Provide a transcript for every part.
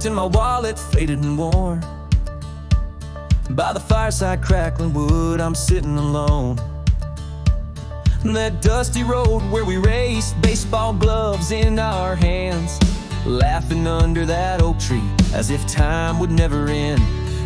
in my wallet, faded and worn. By the fireside crackling wood, I'm sitting alone. That dusty road where we raced, baseball gloves in our hands, laughing under that oak tree as if time would never end.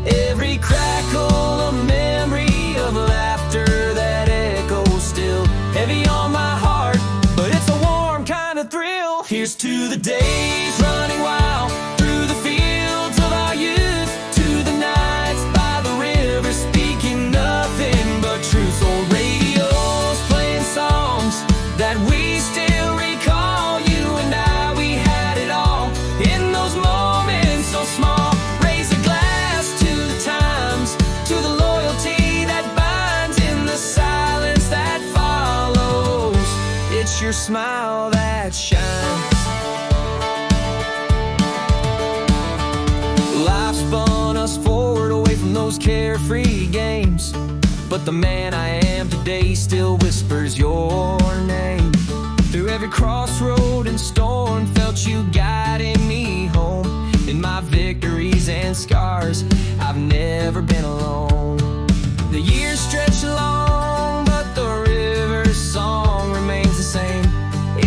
Every crackle a memory of laughter that echoes still, heavy on my heart, but it's a warm kind of thrill. Here's to the days running wild through the fields of our youth, to the nights by the river speaking nothing but truth. Old radios playing songs that we still recall. You and I, we had it all in those moments so small. Raise a glass to the times, to the loyalty that binds in the silence that follows. It's your smile that shines. Life's spun us forward away from those carefree games, but the man I am today still whispers your name. Through every crossroad and storm, felt you guiding me home. In my victories and scars, I've never been alone. The years stretch along, but the river's song remains the same.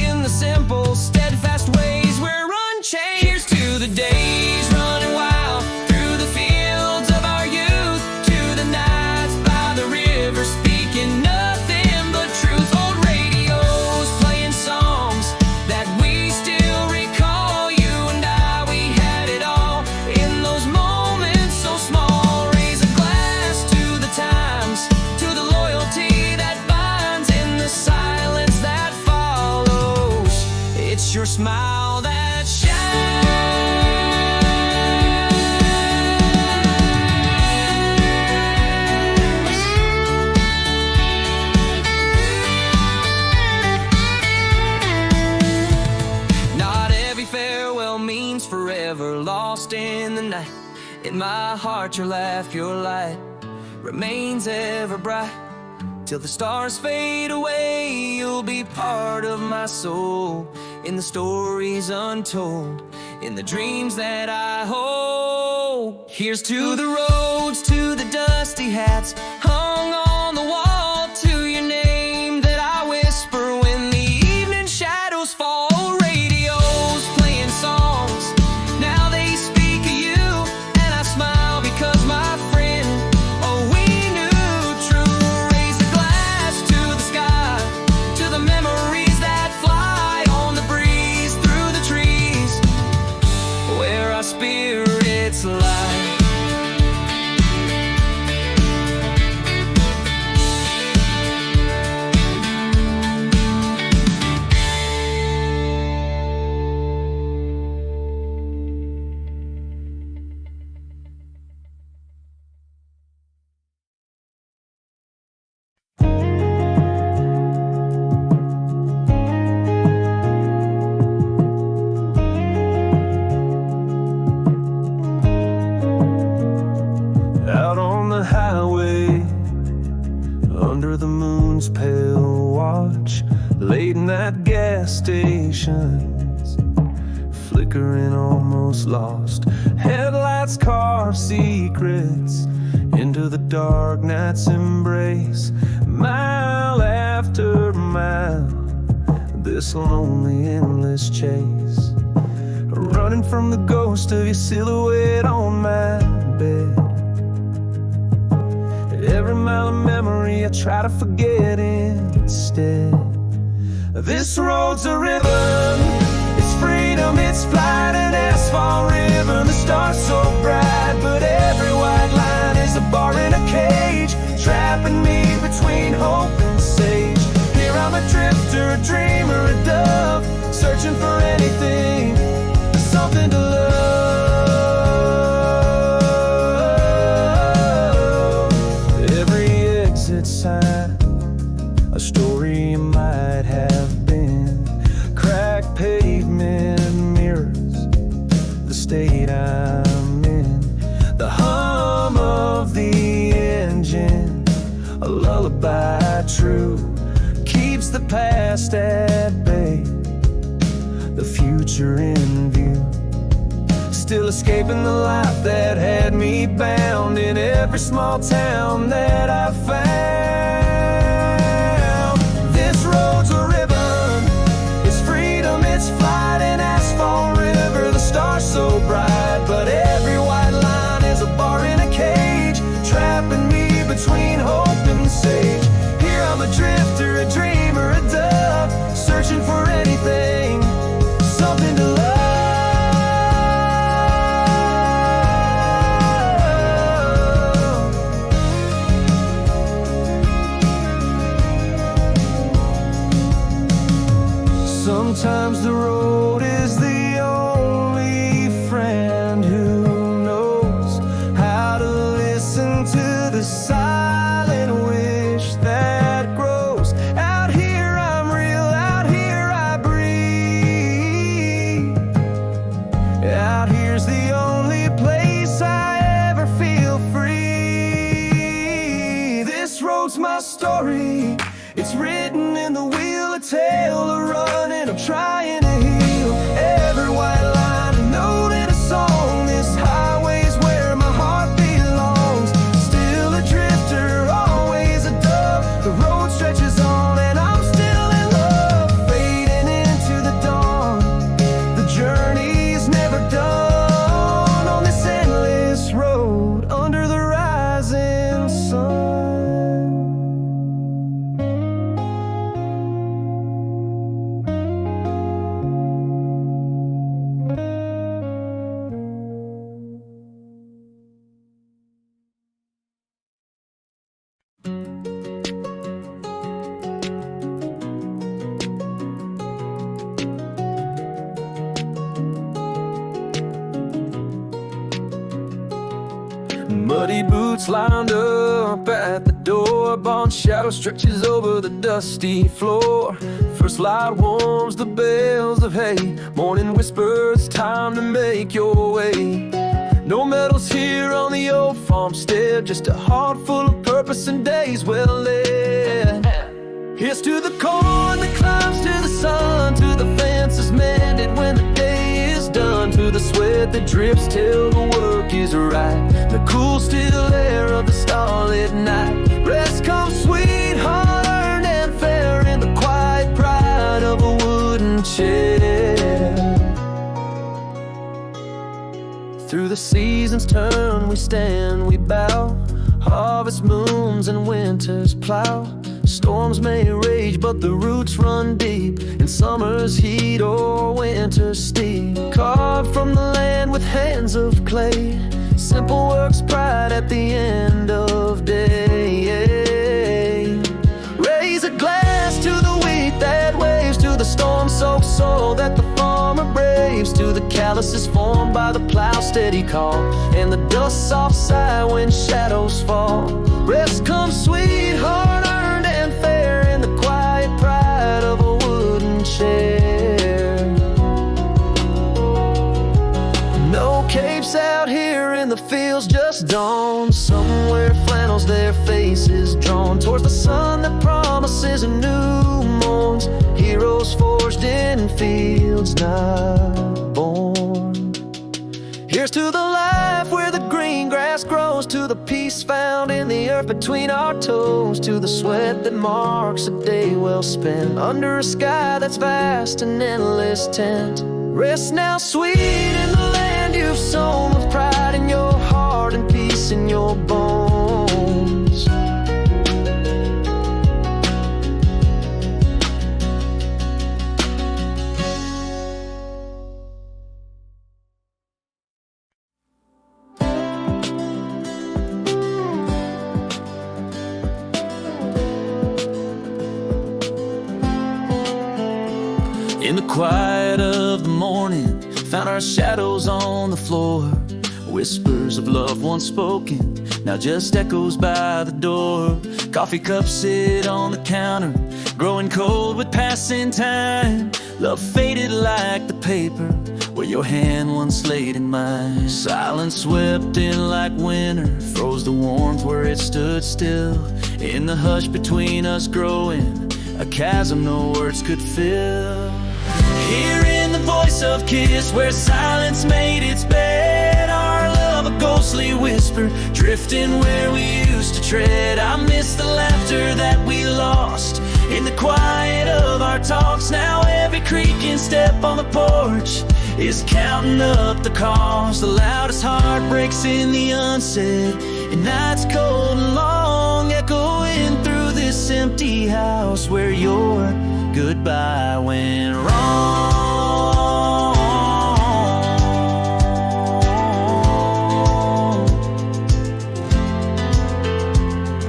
In the simple, steadfast ways we're unchanged. Here's to the days running wild through the fields of our youth, to the nights by the river speaking nothing but truth. Old radios playing songs that we still recall. You and I, we had it all in those moments so small. Raise a glass to the times, to the loyalty that binds in the silence that follows. It's your smile that shines. Not every farewell means forever, lost in the night. In my heart, your laugh, your light remains ever bright. Till the stars fade away, you'll be part of my soul. In the stories untold, in the dreams that I hold. Here's to the roads, to the dusty hats hung on the wall, to your name that I whisper when the evening shadows fall. Radios playing songs, now they speak of you, and I smile because my friend, oh, we knew true. Raise a glass to the sky, to the memories that fly on the breeze through the trees, where our spirits lie. Out on the highway, under the moon's pale watch, late night gas stations, flickering almost lost. Headlights carve secrets into the dark night's embrace. Mile after mile, this lonely endless chase, running from the ghost of your silhouette on my bed. Every mile of memory I try to forget instead. This road's a river, it's freedom, it's flight, an asphalt river. The stars so bright, but every white line is a bar in a cage, trapping me between hope and sage. Here I'm a drifter, a dreamer, a dove, searching for anything, something to love. Sign, a story you might have been. Cracked pavement mirrors the state I'm in. The hum of the engine, a lullaby true, keeps the past at bay, the future in view. still escaping the life that had me bound in every small town that I found. This road's a ribbon, it's freedom, it's flight, an asphalt river, the stars so bright, but every white line is a bar in a cage, trapping me between hope and sage. Here I'm a drifter, a dreamer, a dove, searching for anything, something to love. Sometimes the road is the only friend who knows how to listen to the silent wish that grows. Out here I'm real, out here I breathe. Out here's the only place I ever feel free. This road's my story, it's written in the wheel, a tale of running, I'm trying to heal. Every white line, a note in a song, this highway's where my heart belongs. Still a drifter, always a dove, the road stretches on and I'm still in love. Fading into the dawn, the journey's never done on this endless road under the rising sun. Muddy boots lined up at the door, bond shadow stretches over the dusty floor. First light warms the bales of hay, morning whispers, time to make your way. No medals here on the old farmstead, just a heart full of purpose and days well led. Here's to the corn that climbs to the sun, to the fences mended when the day is done, to the sweat that drips till the work is right, the cool still air of the starlit night. Rest comes sweet, hard-earned and fair, in the quiet pride of a wooden chair. Through the seasons turn, we stand, we bow, harvest moons and winters plow. Storms may rage, but the roots run deep, in summer's heat or winter's steep. Carved from the land with hands of clay, simple work's pride at the end of day. Raise a glass to the wheat that waves, to the storm-soaked soul that the farmer braves, to the calluses formed by the plow steady call, and the dust soft sigh when shadows fall. Rest comes sweet, hard-earned and fair, in the quiet pride of a wooden chair. No capes out here in the fields, just dawn. Somewhere flannels, their faces drawn towards the sun that promises a new morn. Heroes forged in fields not born. Here's to the life where the green grass grows, to the peace found in the earth between our toes, to the sweat that marks a day well spent under a sky that's vast and endless tent. Rest now sweet in the land you've sown, with pride in your heart and peace in your bones. In the quiet of the morning, found our shadows on the floor. Whispers of love once spoken, now just echoes by the door. Coffee cups sit on the counter, growing cold with passing time. Love faded like the paper where your hand once laid in mine. Silence swept in like winter, froze the warmth where it stood still. In the hush between us growing, a chasm no words could fill. Hearing the voice of Kiss where silence made its bed. Our love a ghostly whisper, drifting where we used to tread. I miss the laughter that we lost in the quiet of our talks. Now every creaking step on the porch is counting up the cost. The loudest heartbreaks in the unsaid, and nights cold and long, echoing through this empty house where your goodbye went wrong.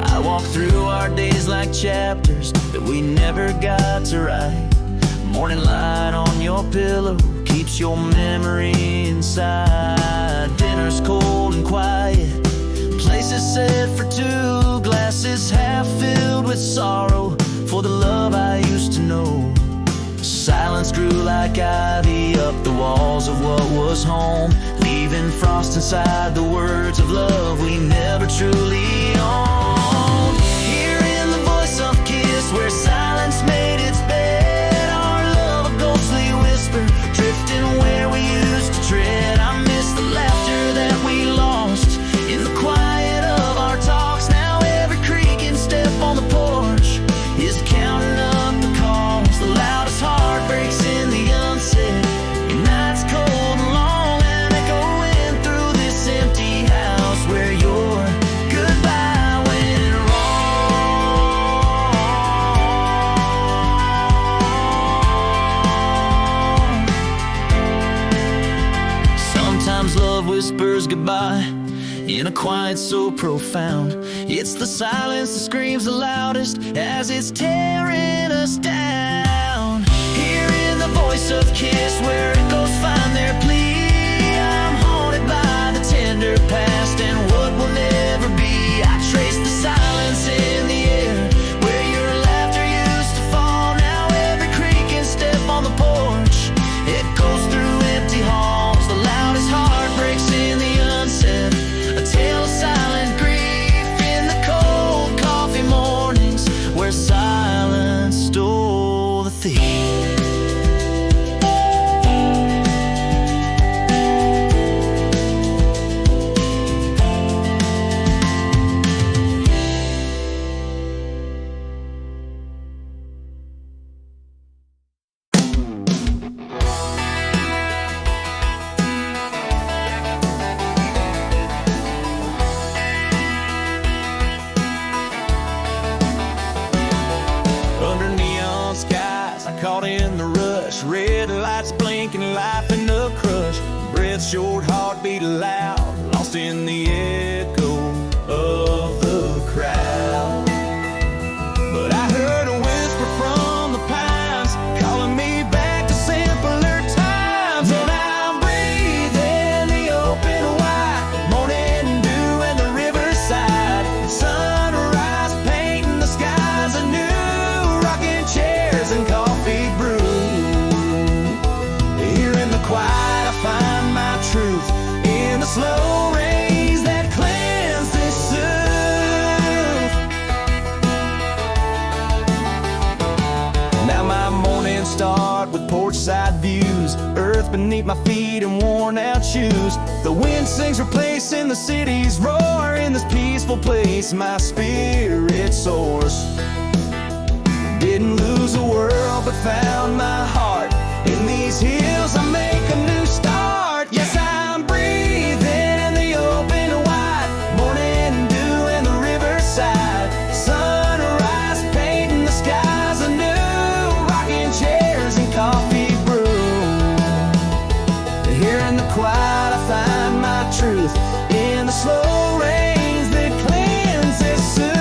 I walk through our days like chapters that we never got to write. Morning light on your pillow keeps your memory inside. Dinner's cold and quiet, places set for two, glasses half filled with sorrow for the love I used to know. Silence grew like ivy up the walls of what was home, leaving frost inside the words of love we never truly owned. Hearing the voice of Kiss where silence made its bed. Our love a ghostly whisper, drifting where we used to tread. I miss the laughter that we lost in the quiet of our talks. Now every creaking step on the porch is counting up the cost. The loudest heartbreaks in the unsaid, and nights cold and long, and echoing through this empty house where your goodbye went wrong. Sometimes love whispers goodbye in a quiet so profound. It's the silence that screams the loudest as it's tearing us down. Hearing the voice of Kiss where echoes find their plea. I'm haunted by the tender past and what will never be. I trace the silence in the air where your laughter used to fall. Now every creaking step on the porch, it goes through empty halls. The loudest heartbreaks in the unsaid, a tale of silent grief in the cold coffee mornings where silence stole the thief. Under neon skies, I caught in the rush. Red lights blinking, life in the crush. Breath short, heartbeat loud, lost in the echo of the crowd. But I heard a whisper from the pines, calling me back to simpler times. And I'm breathing the open wide, morning dew and the riverside. Sunrise painting the skies anew, rocking chairs and coffee brew. Here in the quiet I find my truth, in the slow rays that cleanse this soothe. Now my mornings start with porchside views, earth beneath my feet and worn out shoes. The wind sings replacing the city's roar. In this peaceful place my spirit soars. Didn't lose the world but found my heart. In these hills I make a new start. Yes, I'm breathing in the open wide, morning dew and the riverside. Sunrise painting the skies anew, rocking chairs and coffee brew. Here in the quiet I find my truth, in the slow rains that cleanse and soothe.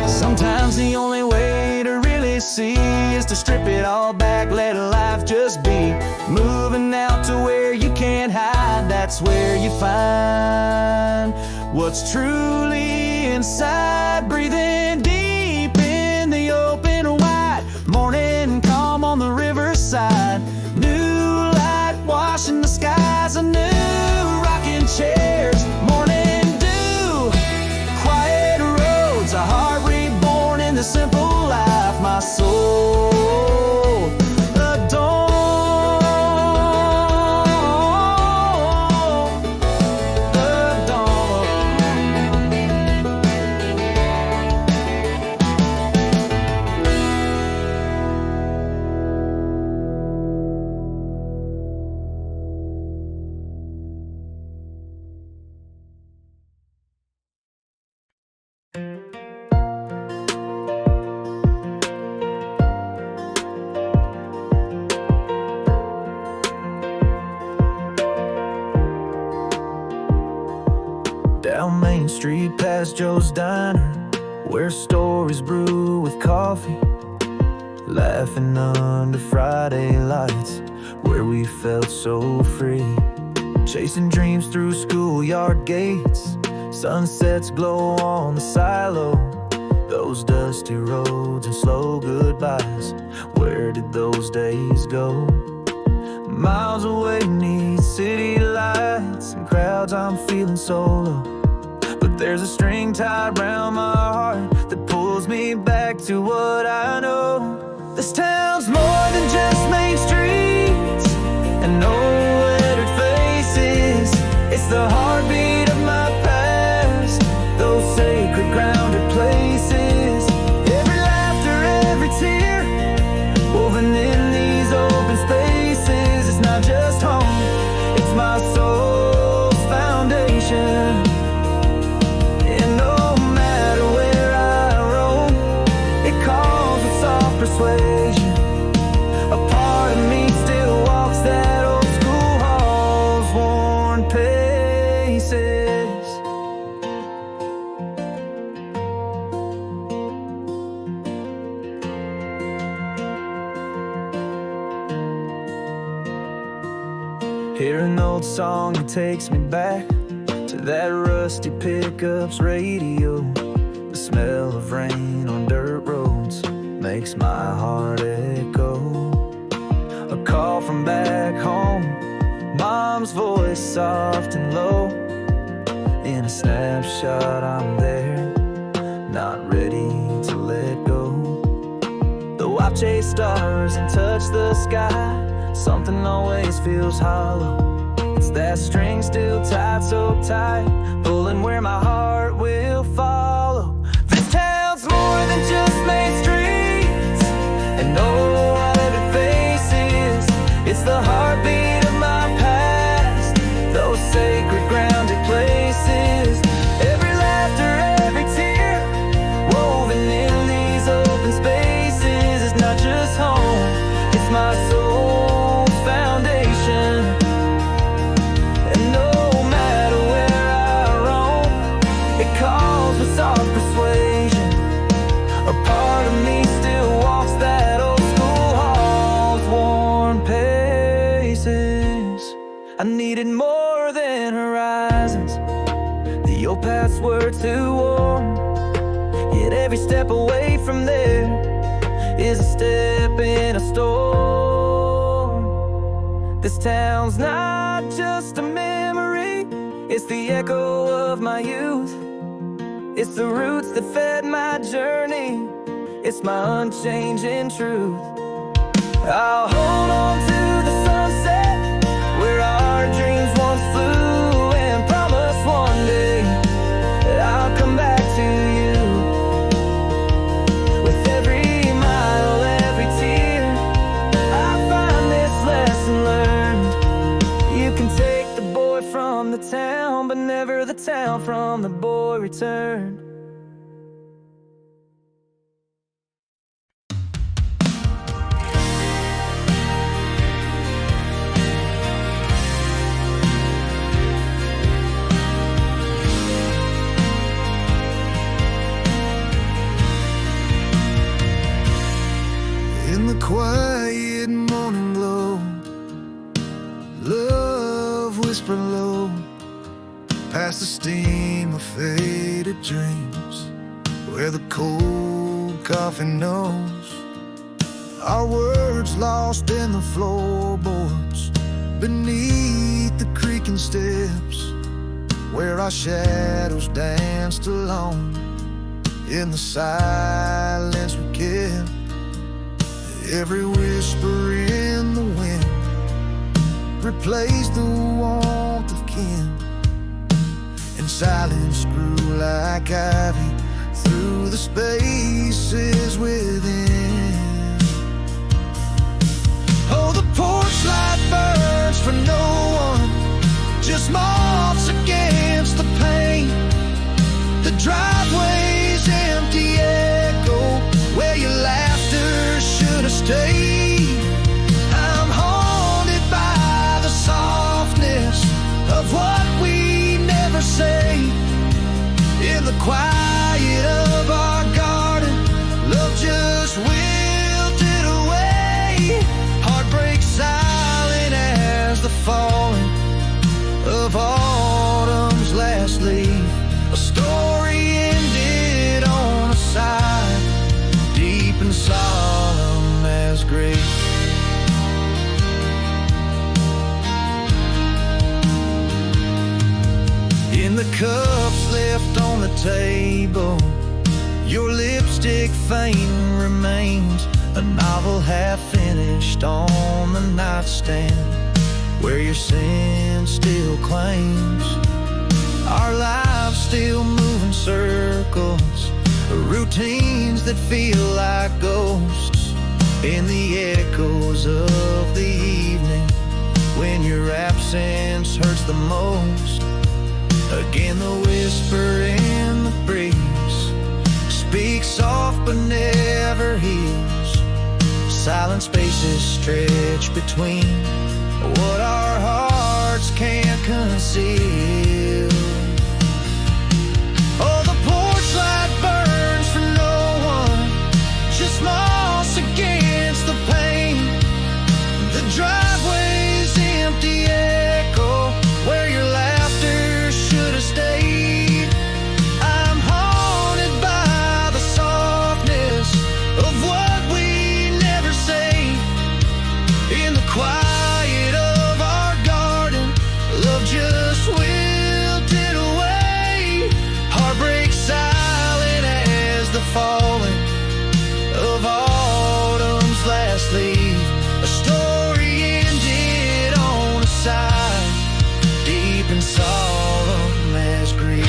Sometimes the only way to really see is to strip it all back, let life just be. Moving out to where you can't hide, that's where you find what's truly inside. Breathing deep in the open wide, morning calm on the riverside. New light washing the skies anew, rocking chairs Down Main Street past Joe's Diner, where stories brew with coffee. Laughing under Friday lights, where we felt so free. Chasing dreams through schoolyard gates, sunsets glow on the silo. Those dusty roads and slow goodbyes, where did those days go? Miles away neath city lights and crowds, I'm feeling so low. But there's a string tied round my heart that pulls me back to what I know. This town's more than just main streets and old lettered faces. It's the heartbeat of my past, those sacred grounded places. Every laughter, every tear, woven in these open spaces. It's not just home, it's my soul's foundation. And no matter where I roam, it calls with soft persuasion. A part of me still walks that old school hall's worn paces. Hear an old song that takes me back to that rusty pickup's radio. The smell of rain on dirt roads makes my heart echo. A call from back home, mom's voice soft and low. In a snapshot I'm there, not ready to let go. Though I've chased stars and touched the sky, something always feels hollow. It's that string still tied so tight, pulling where my heart will follow. This town's more than just main streets and no other faces. It's the heartbeat of my past, those sacred grounded places. Every laughter, every tear, woven in these open spaces. It's not just home, it's my soul's foundation. And no matter where I roam, it calls with soft persuasion. A part of me still walks that old school hall's worn paces. I needed more than horizons, the old paths were too worn. Yet every step away from there is a step in a storm. This town's not just a memory, it's the echo of my youth. It's the roots that fed my journey, it's my unchanging truth. I'll hold on to the sunset where our dreams once flew, and promise one day that I'll come back to you. With every mile, every tear, I find this lesson learned. You can take the boy from the town, but never the town from the boy returned. In the quiet morning glow, love whisper low, past the steam of faded dreams, where the cold coffee knows. Our words lost in the floorboards, beneath the creaking steps, where our shadows danced alone. In the silence we kept, every whisper in the wind replaced the warmth of kin, and silence grew like ivy through the spaces within. Oh, the porch light burns for no one, just moths against the paint. The driveway's empty echo where your laughter should have stayed. I'm haunted by the softness of what we never say. quiet of our garden, love just wilted away. Heartbreak silent as the falling of autumn's last leaf. A story ended on a sigh, deep and solemn as grief. In the cups left on the table, your lipstick faint remains. A novel half finished on the nightstand, where your sin still claims. Our lives still move in circles, routines that feel like ghosts. In the echoes of the evening, when your absence hurts the most. Again the whisper in the breeze speaks soft but never heals. Silent spaces stretch between what our hearts can't conceal. Oh, the porch light burns for no one, just moss against the pane. The driveway's empty echo where your laughter should have stayed. I'm haunted by the softness of what we never say. In the quiet of our garden, love just wilted away. Heartbreak silent as the falling of autumn's last leaf. A story ended on a sigh, deep and solemn as grief.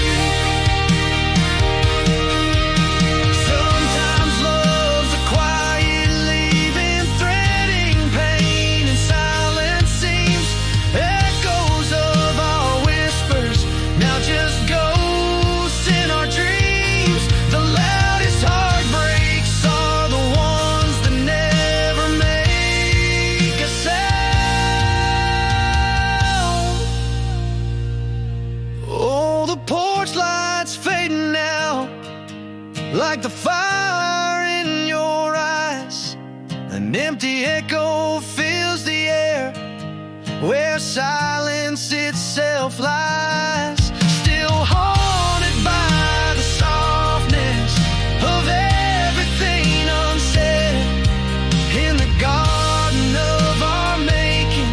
Sometimes love's a quiet leaving, threading pain and silence seems echoes of our whispers, now just ghosts in our dreams. The loudest heartbreaks are the ones that never make a sound. Oh, the porch light's fading out, like the fire in your eyes. An empty echo fills the air, where silence itself lies. Still haunted by the softness of everything unsaid. In the garden of our making,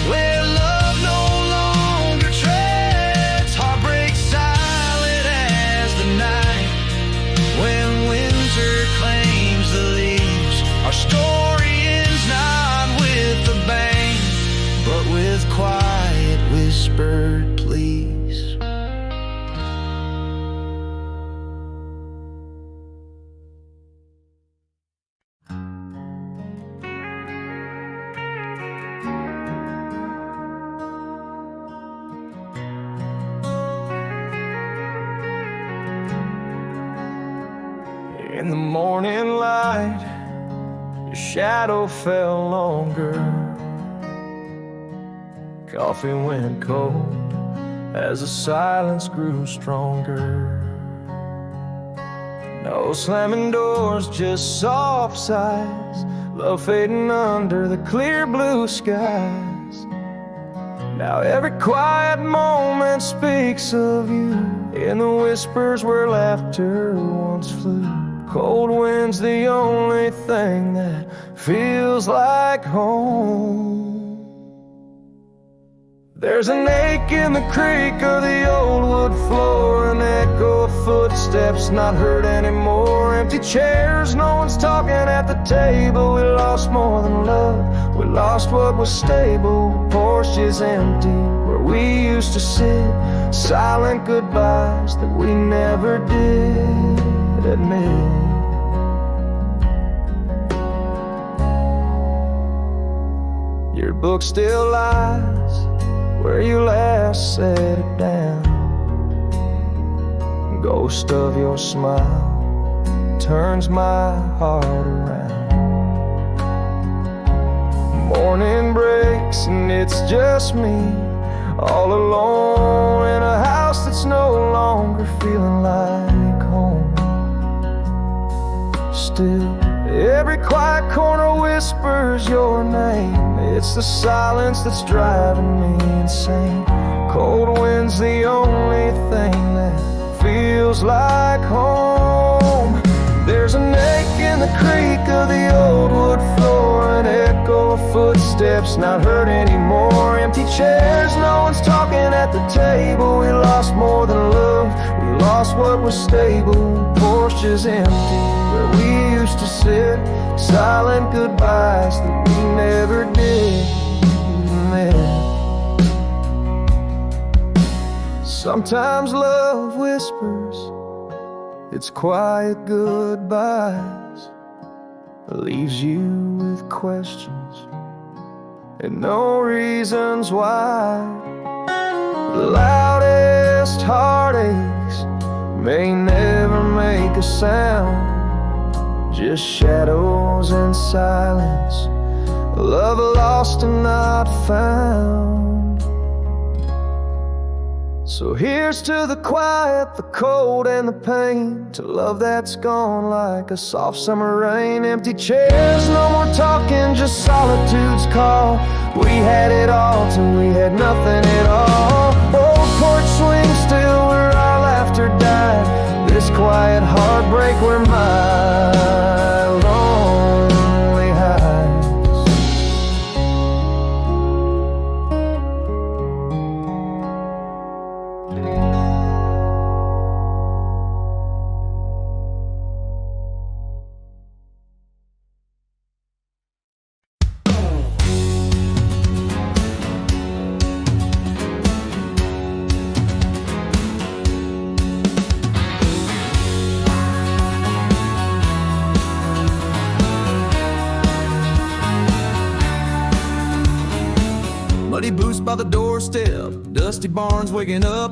where love no longer treads. Heartbreak silent as the night, when winter claims the leaves. Our story ends not with a bang, but with quiet whispered pleas. In the morning light, your shadow fell longer. Coffee went cold as the silence grew stronger. No slamming doors, just soft sighs, love fading under the clear blue skies. Now every quiet moment speaks of you, in the whispers where laughter once flew. Cold wind's the only thing that feels like home. There's an ache in the creak of the old wood floor, an echo of footsteps not heard anymore. Empty chairs, no one's talking at the table. We lost more than love, we lost what was stable. Porch is empty where we used to sit, silent goodbyes that we never did admit. Your book still lies where you last set it down. Ghost of your smile turns my heart around. Morning breaks and it's just me, all alone in a house that's no longer feeling like still. Every quiet corner whispers your name. It's the silence that's driving me insane. Cold wind's the only thing that feels like home. There's an ache in the creak of the old wood floor, an echo of footsteps not heard anymore. Empty chairs, no one's talking at the table. We lost more than love, we lost what was stable. Porches empty where we used to sit, silent goodbyes that we never did. Sometimes love whispers, it's quiet goodbyes, leaves you with questions and no reasons why. The loudest heartaches may never make a sound, just shadows and silence, love lost and not found. So here's to the quiet, the cold and the pain, to love that's gone like a soft summer rain. Empty chairs, no more talking, just solitude's call. We had it all till we had nothing at all. Old porch swing still where our laughter died. This quiet heartbreak where my lonely hides. Muddy boots by the doorstep, dusty barns waking up.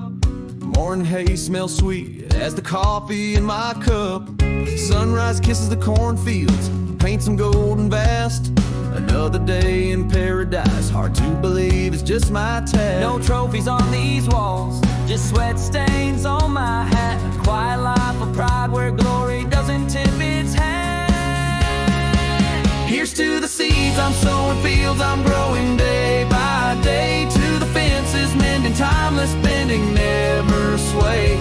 Morning hay smells sweet as the coffee in my cup. Sunrise kisses the cornfields, paints them golden vast. Another day in paradise, hard to believe it's just my task. No trophies on these walls, just sweat stains on my hat. A quiet life of pride where glory doesn't tip its hat. Here's to the seeds I'm sowing, fields I'm growing day by day. To the fences mending, timeless bending, never sway.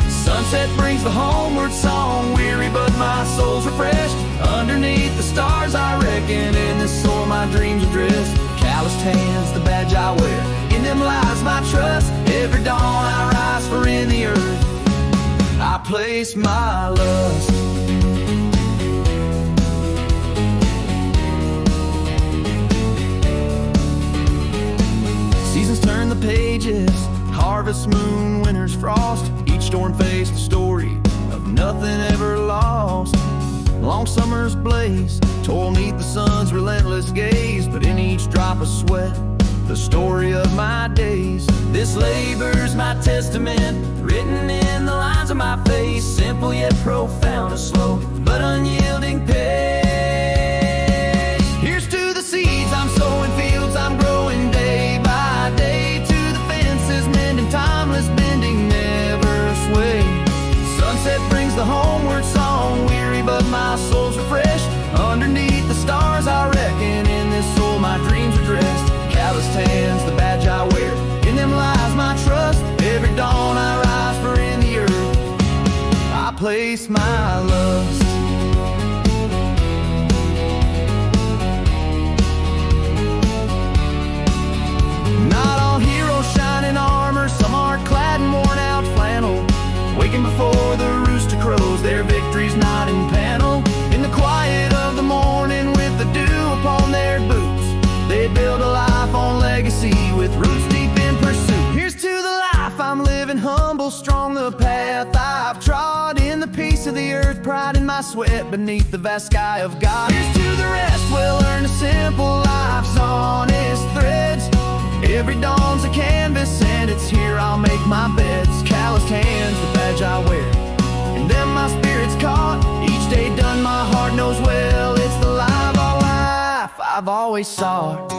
Sunset brings the homeward song, weary but my soul's refreshed. Underneath the stars I reckon, in this soul my dreams are dressed. Calloused hands, the badge I wear, in them lies my trust. Every dawn I rise, for in the earth I place my lust. Seasons turn the pages, harvest moon, winter's frost. Each storm faced a story of nothing ever lost. Long summers blaze, toil neath the sun's relentless gaze. But in each drop of sweat, the story of my days. This labor's my testament, written in the lines of my face. Simple yet profound, a slow but unyielding pace. Here's to the seeds I'm sowing, fields I'm growing day by day. To the fences mending, timeless bending, never sway. Sunset brings the homeward song, weary but my soul's refreshed. Underneath the stars I reckon, in this soul my dreams are dressed. Calloused hands, the badge I wear, in them lies my trust. Every dawn I rise, for in the earth I place my lust. Not all heroes shine in armor, some are clad in worn out flannel. Waking before the rooster crows, their victory's not in panel. In the quiet of the morning with the dew upon their boots, they build a life on legacy with roots deep in pursuit. Here's to the life I'm living, humble, strong, the path I've trod. In the peace of the earth, pride in my sweat beneath the vast sky of God. Here's to the rest, well earned, a simple life's honest threads. Every dawn's a canvas and it's here I'll make my beds. Calloused hands, the badge I wear, in them my spirit's caught. Each day done my heart knows well, it's the life all life I've always sought.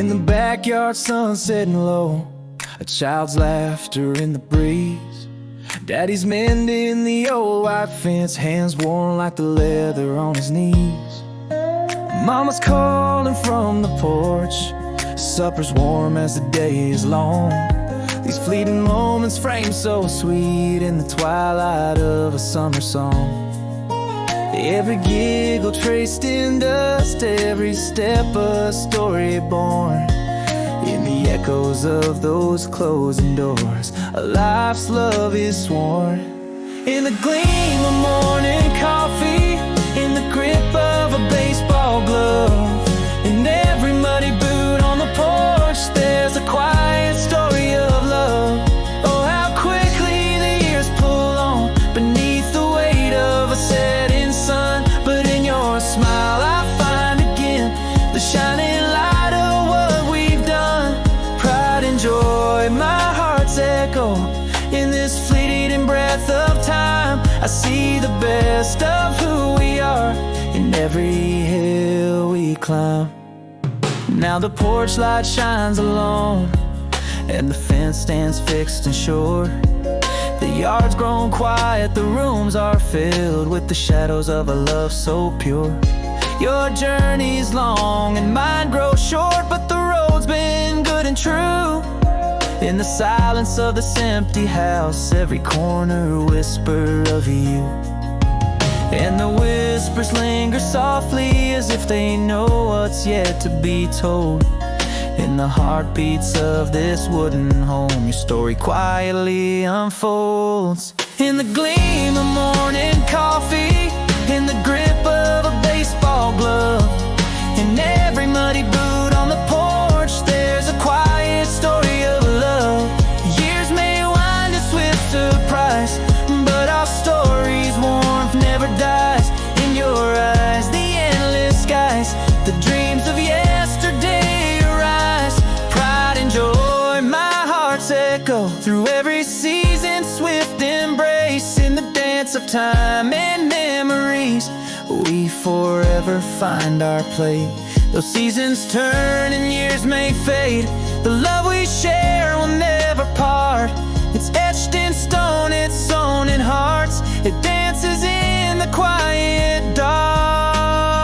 In the backyard, sun setting low, a child's laughter in the breeze. Daddy's mending the old white fence, hands worn like the leather on his knees. Mama's calling from the porch, supper's warm as the day is long. These fleeting moments framed so sweet in the twilight of a summer song. Every giggle traced in dust, every step a story born. In the echoes of those closing doors, a life's love is sworn. In the gleam of morning coffee, in the grip of a baseball glove, in every muddy boot on the porch, there's a quiet story of love. Oh, how quickly the years pull on beneath the weight of a setting sun. But in your smile I find again the shining light of what we've done. Pride and joy, my heart's echo. In this fleeting breath of time, I see the best of who we are in every hill we climb. Now the porch light shines alone, and the fence stands fixed and sure. The yard's grown quiet, the rooms are filled with the shadows of a love so pure. Your journey's long and mine grows short, but the road's been good and true. In the silence of this empty house, every corner a whisper of you. And the whispers linger softly as if they know what's yet to be told. In the heartbeats of this wooden home, your story quietly unfolds. In the gleam of morning coffee, in the grip of a baseball glove, in every muddy boot on the porch, there's a quiet story of love. Years may wind us with surprise, but our story's warmth never dies. In your eyes, the endless skies, the dreams of yesterday arise. Pride and joy, my heart's echo through every season, swift embrace. In the dance of time and memories, we forever find our place. Though seasons turn and years may fade, the love we share will never part. It's etched in stone, it's sewn in hearts. It dances in the quiet dark.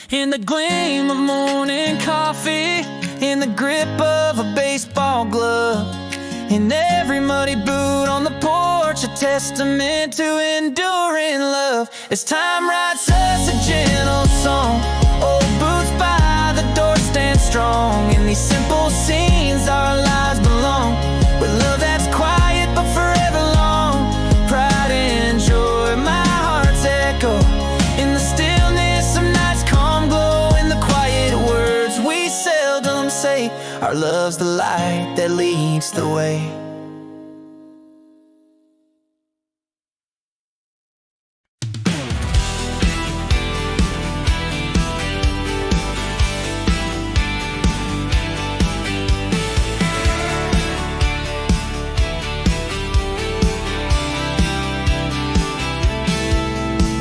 In the gleam of morning coffee, in the grip of a baseball glove, in every muddy boot on the porch, a testament to enduring love. As time writes us a gentle song, old boots by the door stand strong. In these simple scenes our lives belong, with love that's quiet but forever long. Pride and joy, my heart's echo. In the stillness of night's calm glow, in the quiet words we seldom say, our love's the light that leads the way.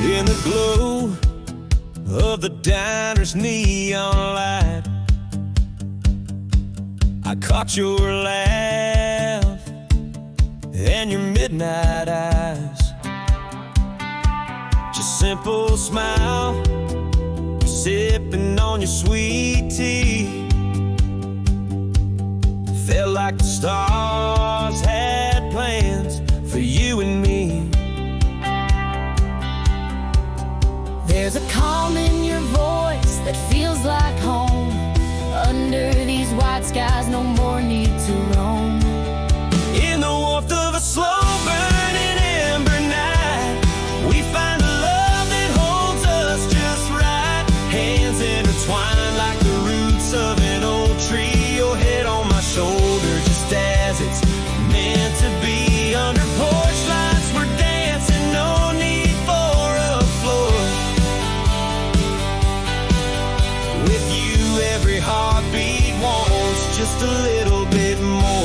In the glow of the diner's neon light, I caught your laugh and your midnight eyes. Just simple smile, sipping on your sweet tea. Felt like the stars had plans for you and me. There's a calm in your voice that feels like home. Under these white skies, no more need to roam. In the warmth of a slow burning ember night, we find a love that holds us just right. Hands intertwined like the roots of an old tree. Your head on my shoulder, just as it's meant to be. Under porch lights we're dancing, no need for a floor. With you every heartbeat wants just a little bit more.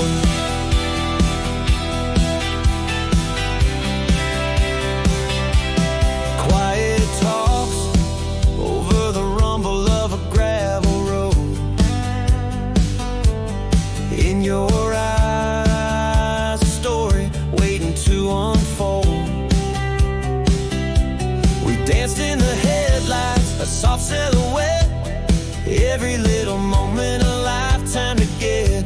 danced in the headlights, a soft silhouette. Every little moment a lifetime to get.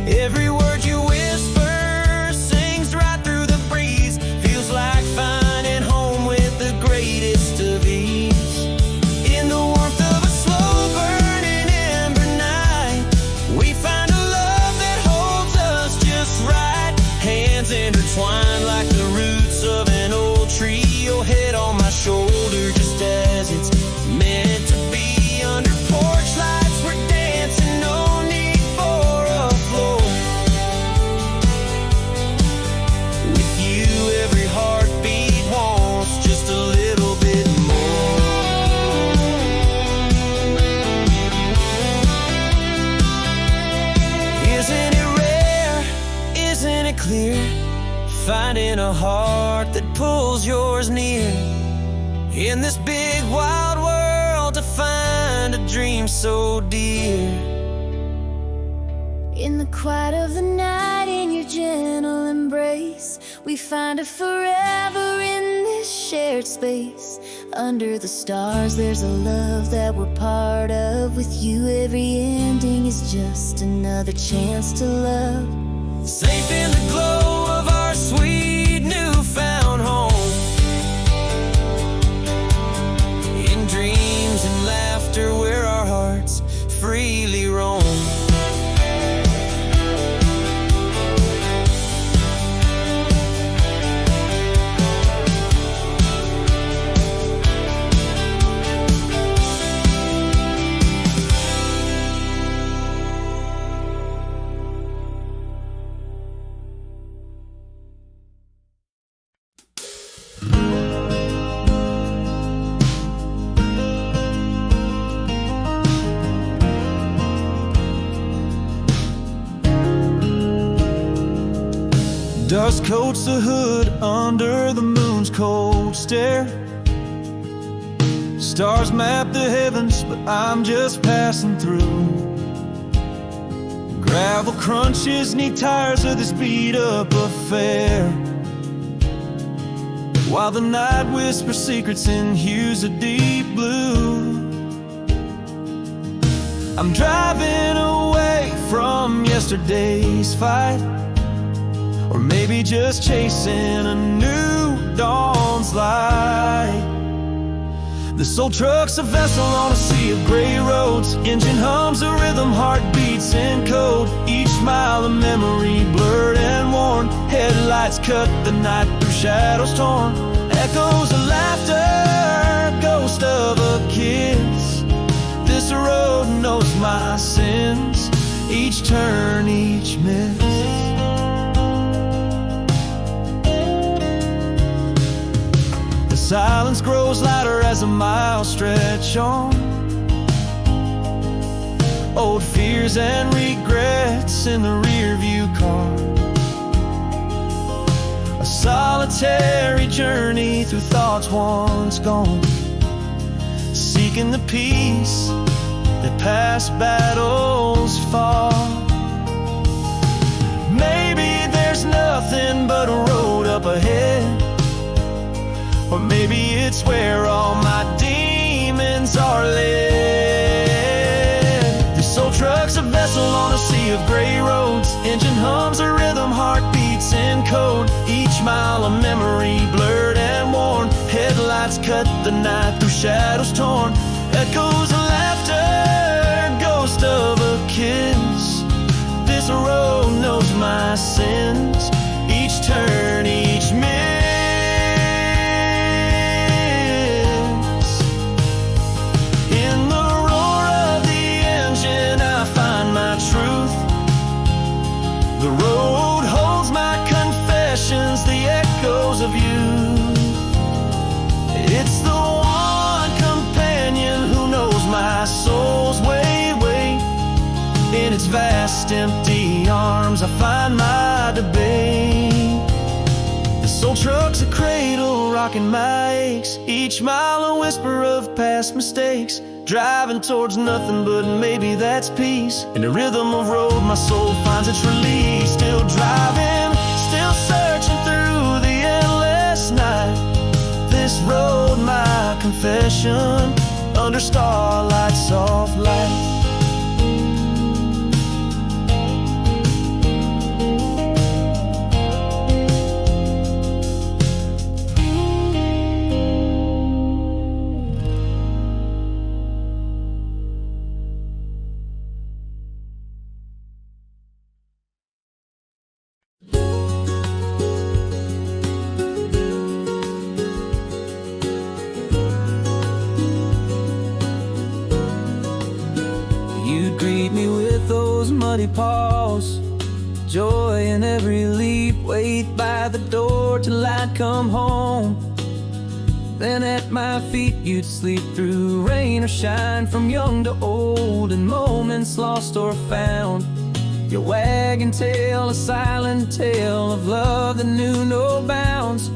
Every word you whisper sings right through the breeze. Feels like finding home with the greatest of ease. In the warmth of a slow burning ember night, we find a love that holds us just right. Hands intertwined like the roots of an old tree. Your head on my shoulder just as it's meant to be. Under porch lights we're dancing, no need for a floor. With you every heartbeat wants just a little bit more. Isn't it rare, isn't it clear, finding a heart that pulls yours near. In this big wild world to find a dream so dear. In the quiet of the night, in your gentle embrace, we find a forever in this shared space. Under the stars there's a love that we're part of. With you every ending is just another chance to love. Safe in the glow of our sweet newfound home. In dreams and laughter where our hearts freely roam. Dust coats the hood under the moon's cold stare. Stars map the heavens, but I'm just passing through. Gravel crunches neat tires of this beat-up affair, while the night whispers secrets in hues of deep blue. I'm driving away from yesterday's fight, or maybe just chasing a new dawn's light. This old truck's a vessel on a sea of gray roads. Engine hums a rhythm, heart beats in code. Each mile a memory blurred and worn. Headlights cut the night through shadows torn. Echoes of laughter, ghost of a kiss. This road knows my sins, each turn, each miss. Silence grows louder as the miles stretch on. Old fears and regrets in the rearview car. A solitary journey through thoughts once gone, seeking the peace that past battles fought. Maybe there's nothing but a road up ahead, or maybe it's where all my demons are led. This old truck's a vessel on a sea of gray roads. Engine hums a rhythm, heart beats in code. Each mile a memory blurred and worn. Headlights cut the night through shadows torn. Echoes of laughter, ghost of a kiss. This road knows my sins, each turn, each miss. The road holds my confessions, the echoes of you. It's the one companion who knows my soul's way. In its vast empty arms I find my debate. This old truck's a cradle rocking my aches. Each mile a whisper of past mistakes. Driving towards nothing but maybe that's peace. In the rhythm of road my soul finds its release. Still driving, still searching through the endless night. This road, my confession under starlight, soft light. You'd greet me with those muddy paws, joy in every leap, wait by the door till I'd come home. Then at my feet you'd sleep through rain or shine, from young to old, in moments lost or found. Your wagging tail, a silent tale of love that knew no bounds.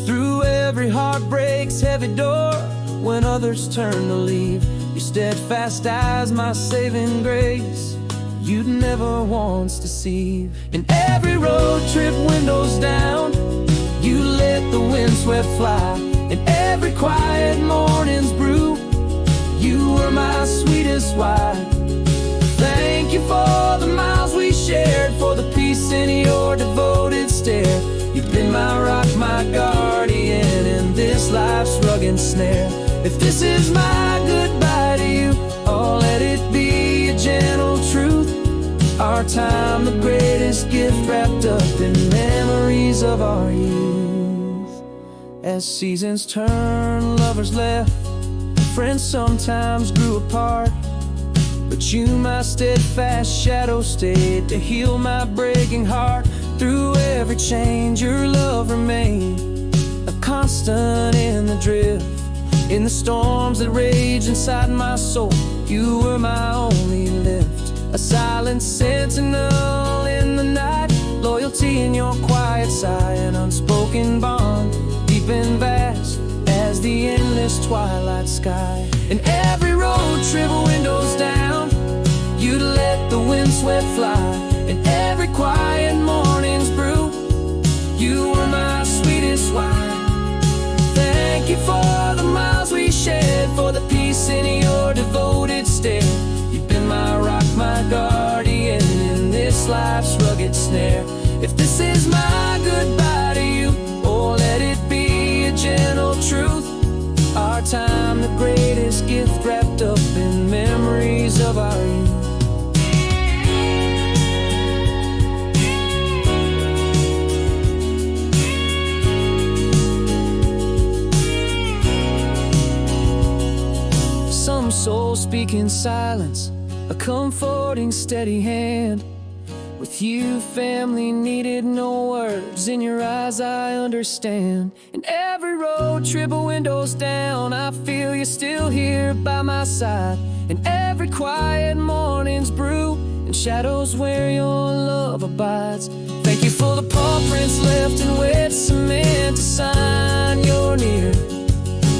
Through every heartbreak's heavy door, when others turned to leave, your steadfast eyes, my saving grace, you'd never once deceive. In every road trip, windows down, you let the windswept fly. In every quiet morning's brew, you were my sweetest wine. Thank you for the miles we shared, for the peace in your devoted stare. You've been my rock, my guardian in this life's rugged snare. If this is my goodbye to you, oh, let it be a gentle truth. Our time, the greatest gift, wrapped up in memories of our youth. As seasons turn, lovers left, friends sometimes grew apart, but you, my steadfast shadow, stayed to heal my breaking heart. Through every change, your love remained a constant in the drift. In the storms that rage inside my soul, you were my only lift. A silent sentinel in the night, loyalty in your quiet sigh, an unspoken bond, deep and vast as the endless twilight sky. In every road trip, windows down, you'd let the windswept fly. In every quiet morning's brew, you were my sweetest wine. Thank you for the miles we shared, for the peace in your devoted stare. You've been my rock, my guardian in this life's rugged snare. If this is my goodbye to you, oh, let it be a gentle truth. Our time, the greatest gift, wrapped up in memories of our youth. Some souls speak in silence, a comforting steady hand. With you, family needed no words, in your eyes I understand. In every road trip, windows down, I feel you're still here by my side. In every quiet morning's brew, in shadows where your love abides. Thank you for the paw prints left in wet cement to sign you're near.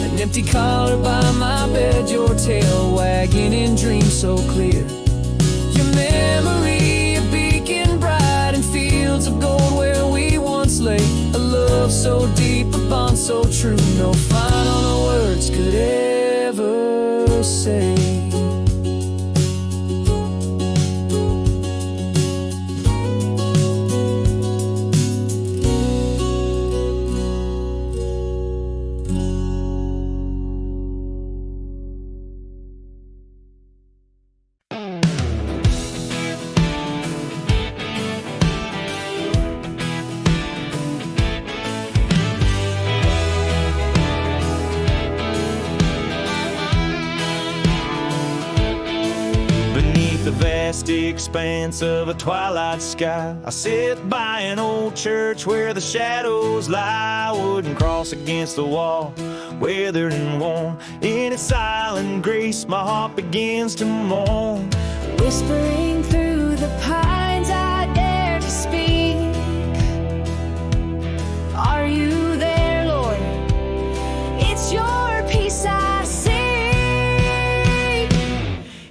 An empty collar by my bed, your tail wagging in dreams so clear. Your memory, a beacon bright in fields of gold where we once lay. A love so deep, a bond so true, no final words could ever say. Expanse of a twilight sky, I sit by an old church where the shadows lie. Wooden cross against the wall, weathered and worn. In its silent grace, my heart begins to mourn. Whispering through the pines, I dare to speak. Are you there, Lord? It's your peace I seek.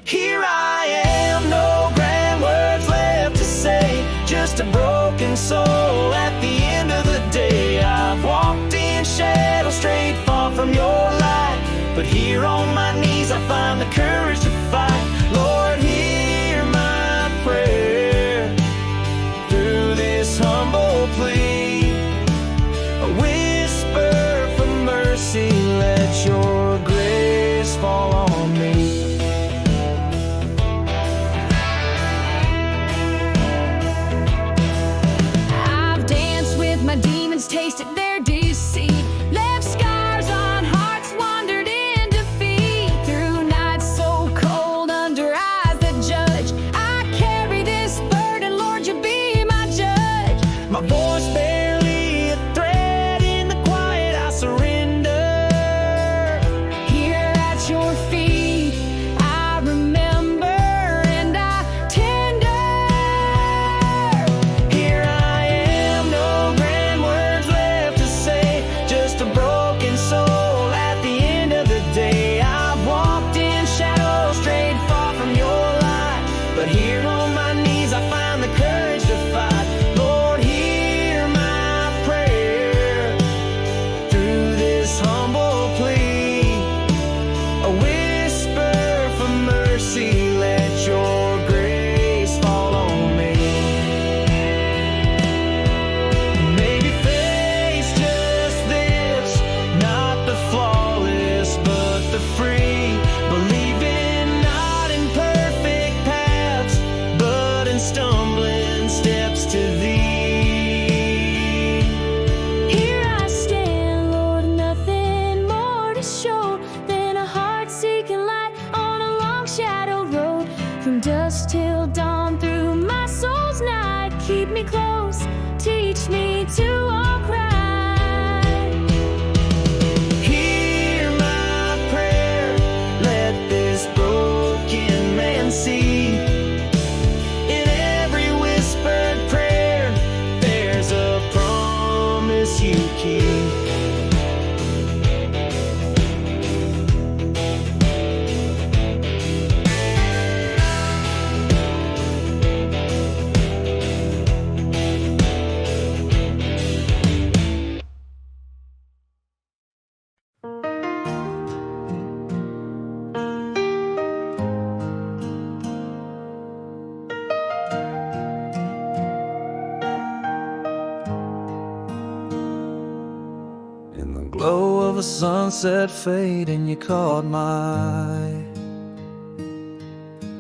Here I am, no grand words left to say, just a broken soul at the end of the day. I've walked in shadow, straight far from your light, here on my knees I find the courage to fight. Lord, hear my prayer through this humble plea. A whisper for mercy, let your grace fall on me. I've danced with my demons, tasted their deceit, left scars on hearts, wandered in defeat. Through nights so cold, under eyes that judge, I carry this burden, Lord, you be my judge. My voice barely a thread in the quiet, I surrender. Here at your feet, I remember and I tender. Here I am, no grand words left to say, just a broken soul at the end of the day. I've walked in shadows, strayed far from your light, but here on my knees I find the courage to fight. Lord, hear my prayer through this humble plea. A whisper for mercy, let your grace fall on me. Maybe face just this, not the flawless but the free. Believing not in perfect paths, but in stumbling steps to thee. Here I stand, Lord, nothing more to show than a heart seeking light on a long shadow road. From dusk till dawn, through my soul's night, keep me close, teach me to walk right. Hear my prayer, let this broken man see. In every whispered prayer, there's a promise you keep. In the glow of a sunset fading, you caught my eye.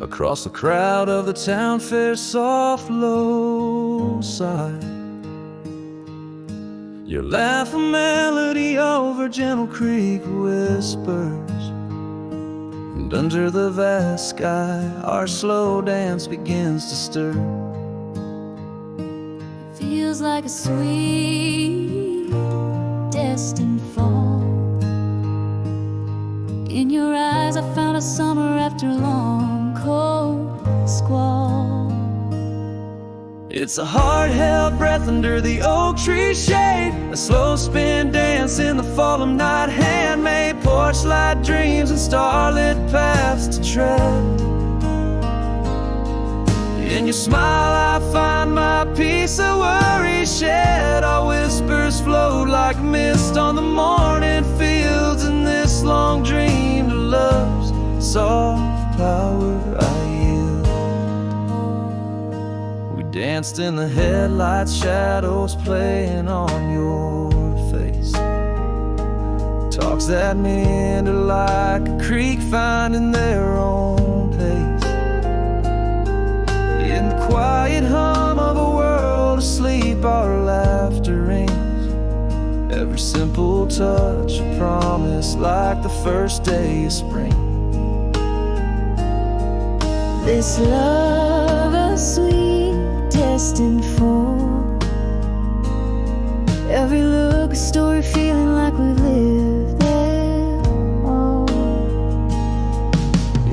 Across the crowd of the town fair, soft low sigh. Your laugh a melody over gentle creek whispers. And under the vast sky, our slow dance begins to stir. Feels like a sweet destined fall. In your eyes I found a summer after a long cold squall. It's a heart-held breath under the oak tree shade, a slow spin dance in the fall of night, handmade porch light dreams and starlit paths to tread. In your smile I find my peace, a worry shed. Our whispers float like mist on the morning fields, in this long dream to love's soft power I yield. We danced in the headlights, shadows playing on your face. Talks that meander like a creek finding their own pace. In the quiet hum of a world asleep, our laughter rings. Every simple touch a promise, like the first day of spring. This love a sweet destined for. Every look a story, feeling like we lived there all.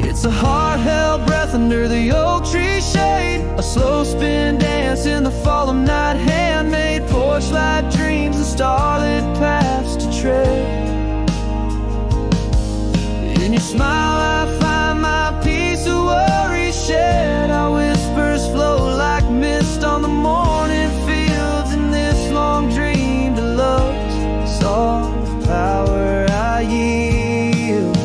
It's a heart-held breath under the oak tree shade, a slow spin dance in the fall of night, handmade porch light dreams and starlit paths to tread. In your smile I find my peace, a worry shed. Our whispers flow like mist on the morning fields, in this long dream to love's soft power I yield.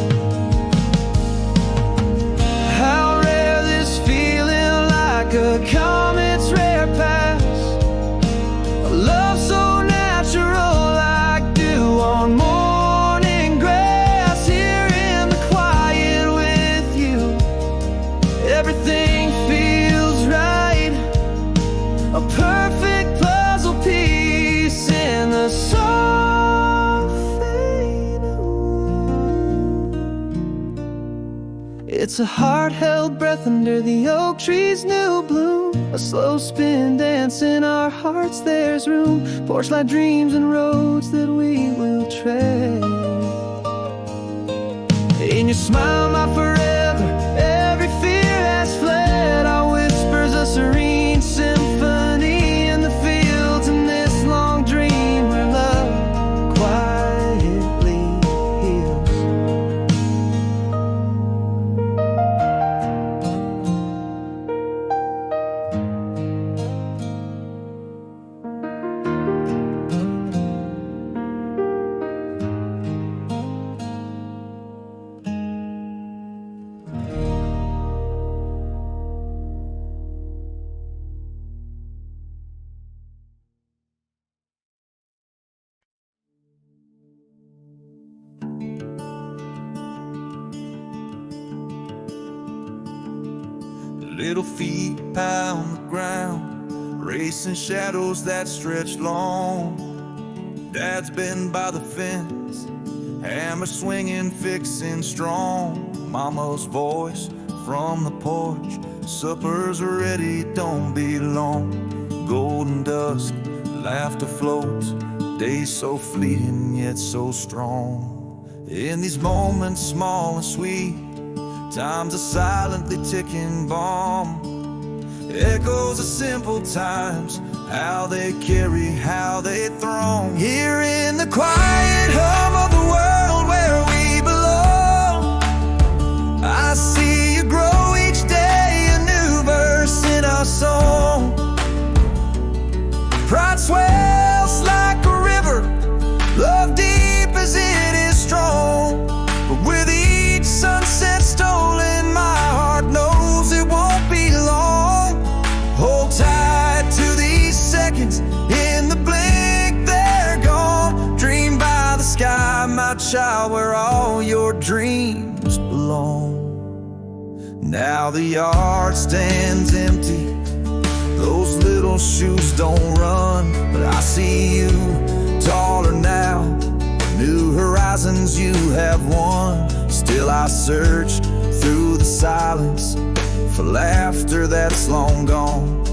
It's a heart-held breath under the oak tree's new bloom, a slow spin dance in our hearts, there's room, porch light dreams and roads that we will tread. In your smile, my forever, every fear has fled. Our whispers a serene symphony in the fields, in this long dream where love quietly heals. Little feet pound the ground, racing shadows that stretch long. Dad's been by the fence, hammer swinging, fixing strong. Mama's voice from the porch, supper's ready, don't be long. Golden dusk, laughter floats, days so fleeting yet so strong. In these moments small and sweet, time's a silently ticking bomb. Echoes of simple times, how they carry, how they throng. Here in the quiet hum of the world where we belong, I see you grow each day, a new verse in our song. Pride swells like a river, love deep as it is strong. But with each sunset stolen, my heart knows it won't be long. Hold tight to these seconds, in the blink they're gone. Dream by the sky, my child, where all your dreams belong. Now the yard stands empty, those little shoes don't run, but I see you taller now, new horizons you have won. Still I search through the silence for laughter that's long gone.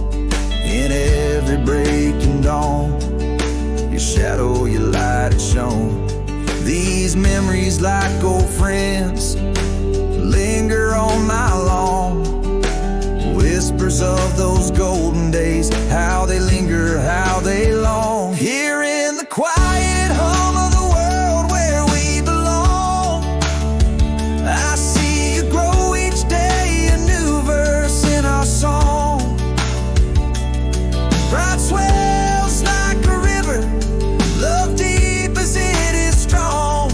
In every breaking dawn, your shadow, your light has shone. These memories like old friends linger on my lawn. Whispers of those golden days, how they linger, how they long. Here in the quiet hum of the world where we belong, I see you grow each day, a new verse in our song. Pride swells like a river, love deep as it is strong.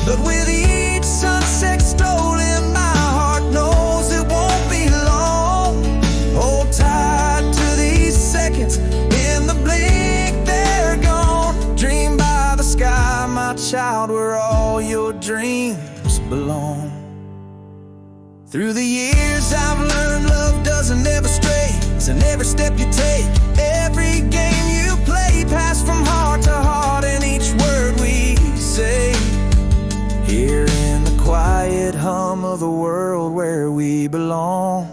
But with each sunset stolen, my heart knows it won't be long. Hold tight to these seconds, in the blink they're gone. Dream by the sky, my child, where all your dreams belong. Through the years I've learned love doesn't ever stray. So every step you take, every game you play, pass from heart to heart in each word we say. Here in the quiet hum of the world where we belong,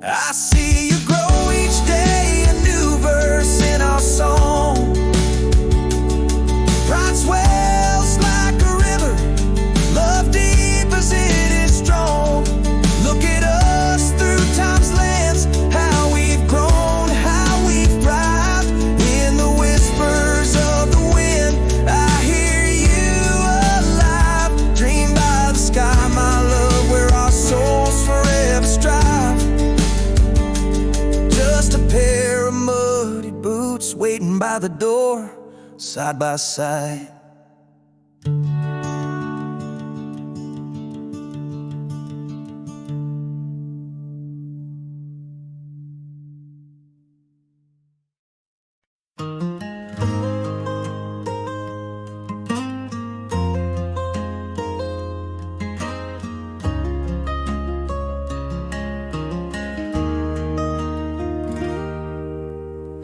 I see you grow each day, a new verse in our song. Pride swells like a river, love deep as it is strong. Look at us through time's lens, how we've grown, how we've thrived. In the whispers of the wind, I hear you alive. Dream by the sky, my love, where our souls forever strive. Just a pair of muddy boots waiting by the door, side by side.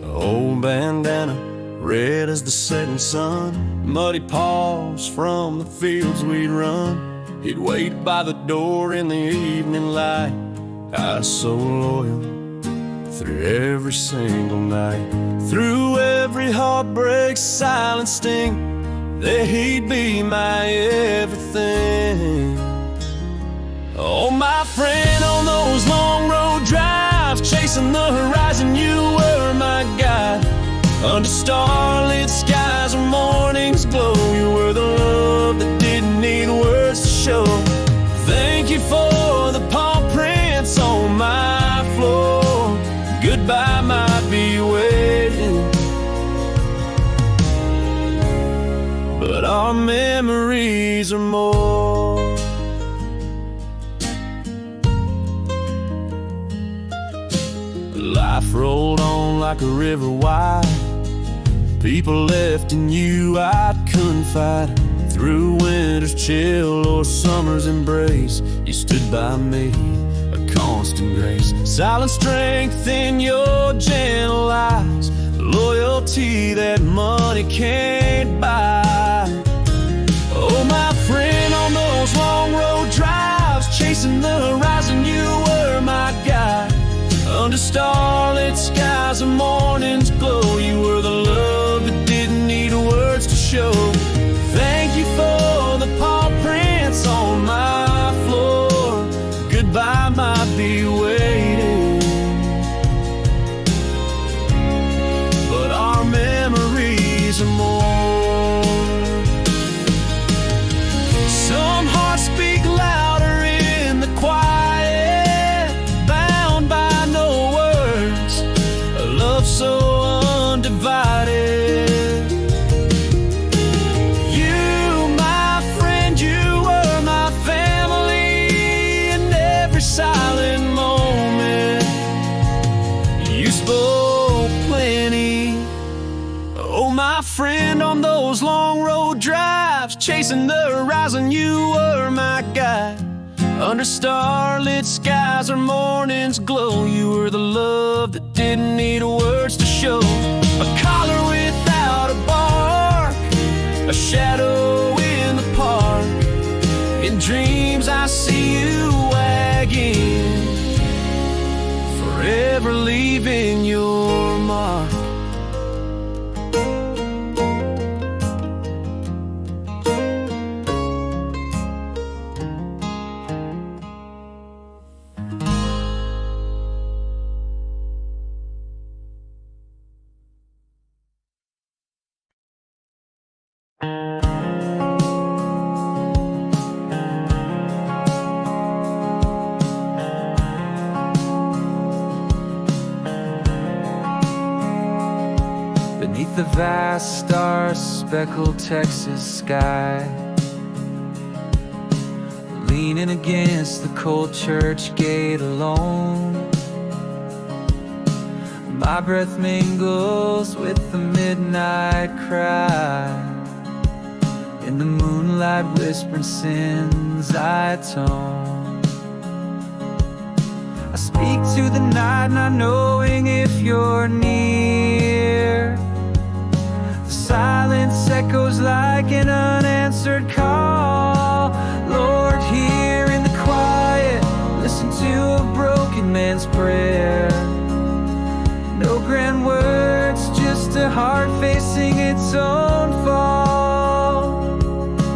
Old bandana, as the setting sun, muddy paws from the fields we'd run. He'd wait by the door in the evening light. I was so loyal through every single night. Through every heartbreak, silent sting, that he'd be my everything. Oh, my friend, on those long road drives, chasing the horizon, you were my guide. Under starlit skies or morning's glow, you were the love that didn't need words to show. Thank you for the paw prints on my floor. Goodbye might be waiting, but our memories are more. Life rolled on like a river wide. People left and you I couldn't fight. Through winter's chill or summer's embrace, you stood by me, a constant grace. Silent strength in your gentle eyes, loyalty that money can't buy. Oh, my friend, on those long road drives, chasing the horizon, you were my guide. Under starlit skies and morning's glow, you were the love that didn't need words to show. Thank you for the paw prints on my floor. Goodbye might be waiting, but our memories are more. Some hearts speak louder in the quiet, bound by no words, a love so undivided. You, my friend, you were my family in every silent moment. You spoke plenty. Oh, my friend, on those long road drives, chasing the horizon, you were my guide. Under starlit skies or morning's glow, you were the love that didn't need words to show. A collar without a bark, a shadow in the park. In dreams I see you wagging, forever leaving your mark. Beneath the vast star-speckled Texas sky, leaning against the cold church gate alone, my breath mingles with the midnight cry. In the moonlight whispering sins I atone. I speak to the night not knowing if you're near. The silence echoes like an unanswered call. Lord, here in the quiet, listen to a broken man's prayer. No grand words, just a heart facing its own fall.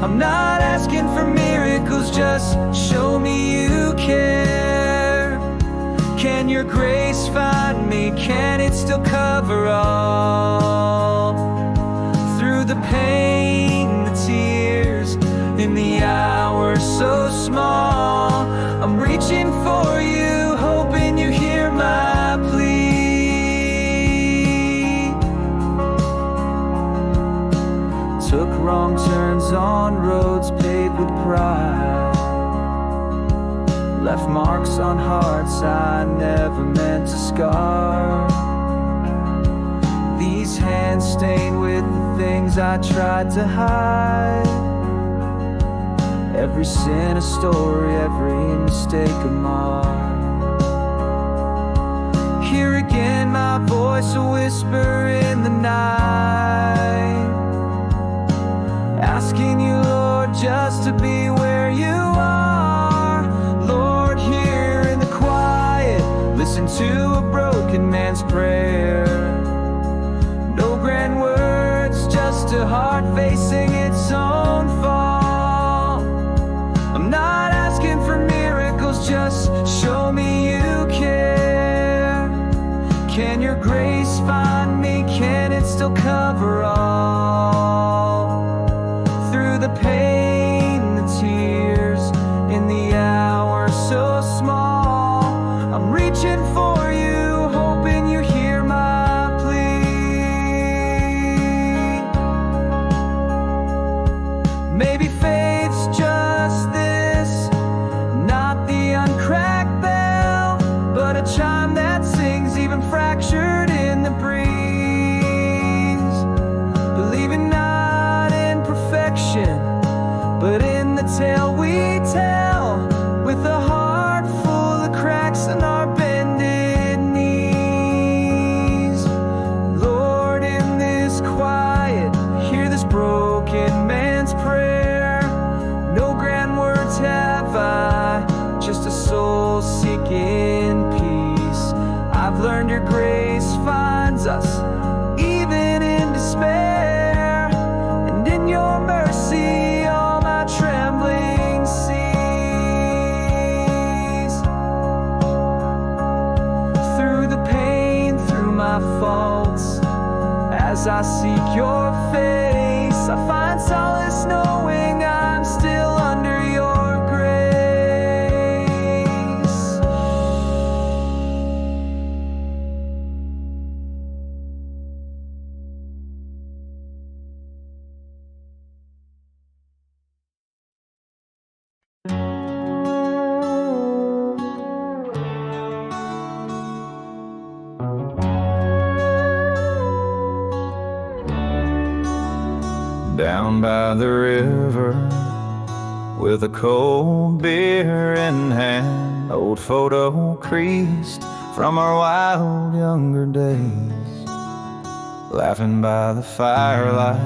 I'm not asking for miracles, just show me you care. Can your grace find me? Can it still cover all? Through the pain, the tears, in the hour so small, I'm reaching for you, hoping you hear my plea. Took wrong turns on roads paved with pride, left marks on hearts I never meant to scar. These hands stained with the things I tried to hide. Every sin a story, every mistake a mark. Here again my voice a whisper in the night, asking you, Lord, just to be where you are. I seek your face. I find solace knowing I'm still under your grace. Down by the river, with a cold beer in hand, old photo creased from our wild younger days, laughing by the firelight,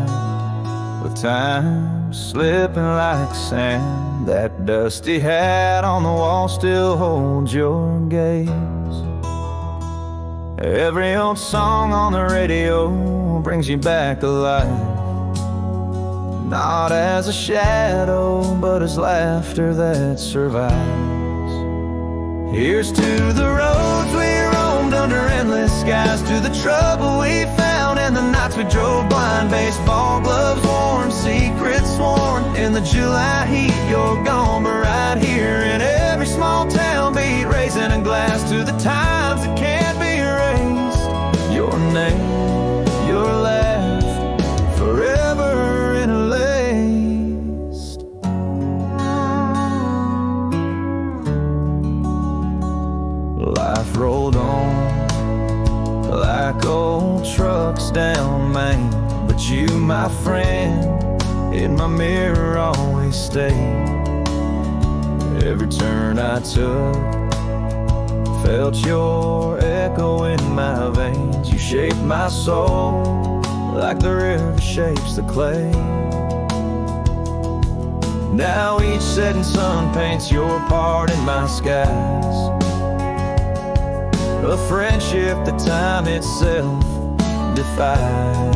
with time slipping like sand. That dusty hat on the wall still holds your gaze. Every old song on the radio brings you back alive, not as a shadow, but as laughter that survives. Here's to the roads we roamed under endless skies, to the trouble we found and the nights we drove blind. Baseball gloves worn, secrets sworn in the July heat. You're gone, but right here in every small town beat, raising a glass to the times that can't be erased. Your name, your laugh, forever interlaced. Life rolled on like old trucks down Main, but you, my friend, in my mirror always stayed. Every turn I took, felt your echo in my veins. You shaped my soul like the river shapes the clay. Now each setting sun paints your part in my skies, a friendship that time itself defies.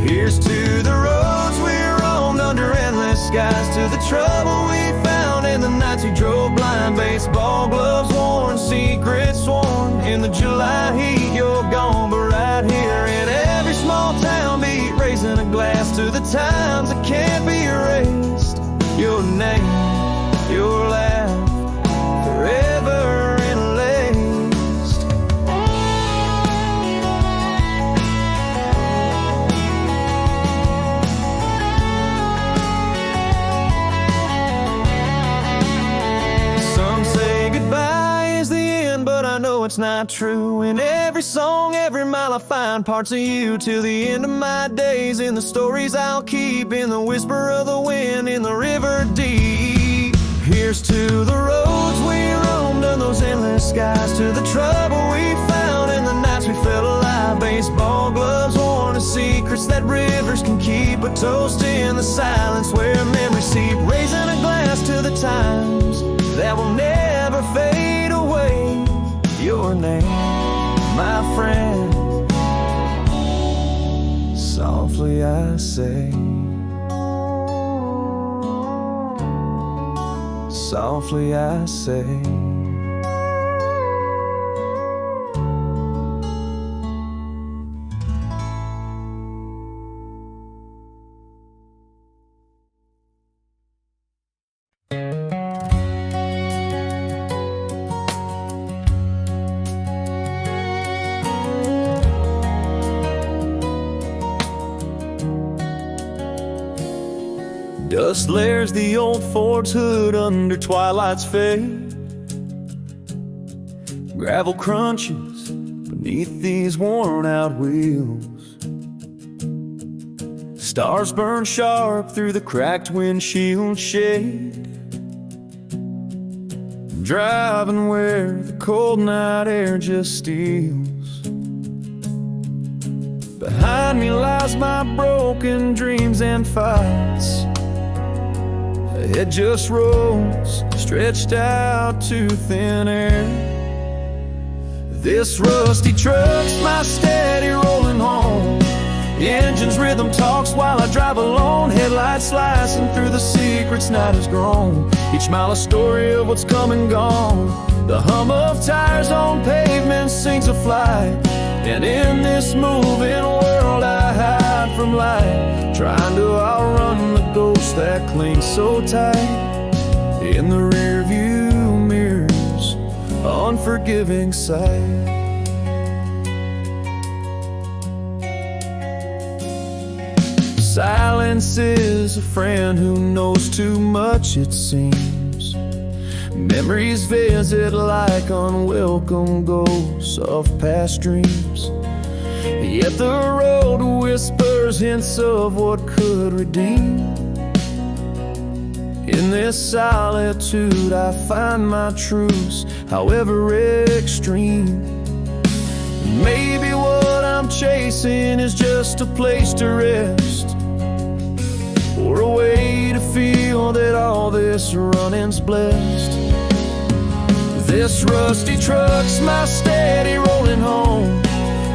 Here's to the roads we roamed under endless skies, to the trouble we found and the nights we drove blind. Baseball gloves worn, secrets sworn in the July heat. You're gone, but right here in every small town beat, raising a glass to the times that can't be erased. Your name, your laugh, forever interlaced. Some say goodbye is the end, but I know it's not true. In every song, every mile I find parts of you, till the end of my days. In the stories I'll keep, in the whisper of the wind, in the river deep. Here's to the roads we roamed and those endless skies, to the trouble we found and the nights we felt alive. Baseball gloves worn and secrets that rivers can keep, a toast in the silence where memories seep. Raising a glass to the times that will never fade away. Your name, my friend, softly I say, softly I say. Dust layers the old Ford's hood under twilight's fade. Gravel crunches beneath these worn out wheels. Stars burn sharp through the cracked windshield shade. Driving where the cold night air just steals. Behind me lies my broken dreams and fights. It just rolls, stretched out to thin air. This rusty truck's my steady rolling home. Engine's rhythm talks while I drive alone. Headlights slicing through the secrets night has grown. Each mile a story of what's come and gone. The hum of tires on pavement sings a flight. And in this moving world I hide from light, trying to outrun the ghost that clings so tight. In the rearview mirrors, unforgiving sight. Silence is a friend who knows too much, it seems. Memories visit like unwelcome ghosts of past dreams. Yet the road whispers hints of what could redeem. In this solitude I find my truths, however extreme. Maybe what I'm chasing is just a place to rest, or a way to feel that all this running's blessed. This rusty truck's my steady rolling home.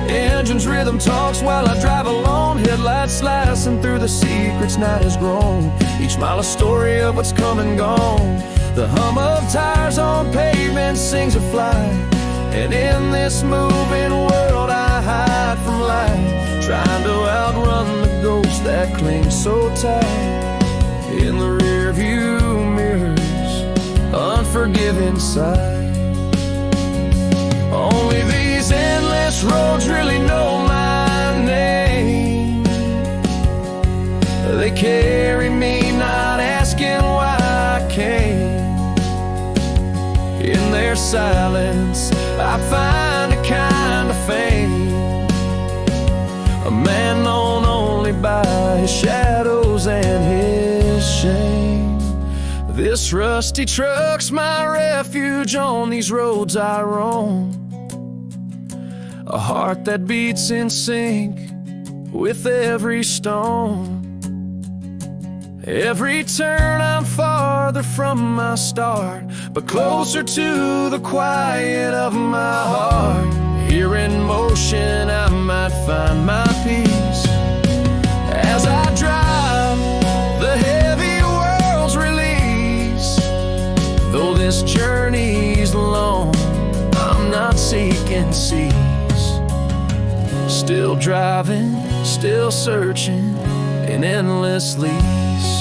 Engine's rhythm talks while I drive alone. Headlights slicing through the secrets night has grown. Each mile a story of what's come and gone. The hum of tires on pavement sings a flight. And in this moving world I hide from light, trying to outrun the ghost that clings so tight. In the rearview mirrors, unforgiving sight. Only these endless roads really know my name. They carry me, not asking why I came. In their silence I find a kind of fame, a man known only by his shadows and his shame. This rusty truck's my refuge on these roads I roam. A heart that beats in sync with every stone. Every turn I'm farther from my start, but closer to the quiet of my heart. Here in motion I might find my peace. As I drive, the heavy world's release. Though this journey's long, I'm not seeking cease. Still driving, still searching, an endless lease.